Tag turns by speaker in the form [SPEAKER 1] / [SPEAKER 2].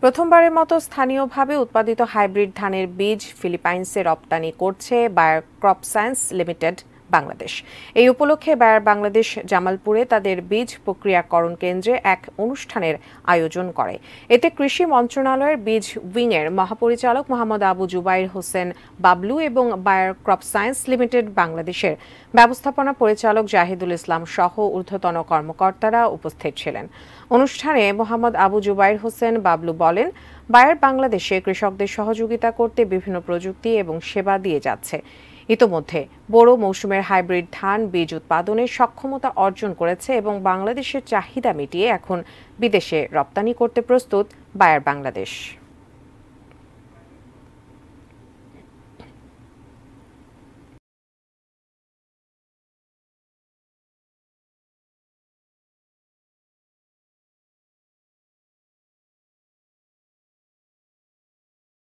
[SPEAKER 1] প্রথমবারের মতো স্থানীয়ভাবে উৎপাদিত হাইব্রিড ধানের বীজ ফিলিপাইন্সে রপ্তানি করছে buyer crop science limited Bangladesh. এই উপলক্ষে বায়ার বাংলাদেশ জামালপুরে তাদের বীজ প্রক্রিয়াকরণ কেন্দ্রে এক অনুষ্ঠানের আয়োজন করে। এতে কৃষি মন্ত্রণালয়ের বীজ উইংয়ের মহাপরিচালক মোহাম্মদ আবু জুবাইর হোসেন বাবলু এবং বায়ার ক্রপ সায়েন্স লিমিটেড বাংলাদেশের ব্যবস্থাপনা পরিচালক জাহিদুল ইসলাম সহ ঊর্ধ্বতন কর্মকর্তারা উপস্থিত ছিলেন। অনুষ্ঠানে মোহাম্মদ আবু জুবাইর হোসেন বাবলু বলেন, বায়ার বাংলাদেশে কৃষকদের সহযোগিতা করতে বিভিন্ন প্রযুক্তি এবং সেবা দিয়ে যাচ্ছে। ইতোমধ্যে বোরো মৌসুমের হাইব্রিড ধান বীজ উৎপাদনের সক্ষমতা অর্জন করেছে এবং বাংলাদেশের চাহিদা মিটিয়ে এখন বিদেশে রপ্তানি করতে প্রস্তুত বায়ার বাংলাদেশ।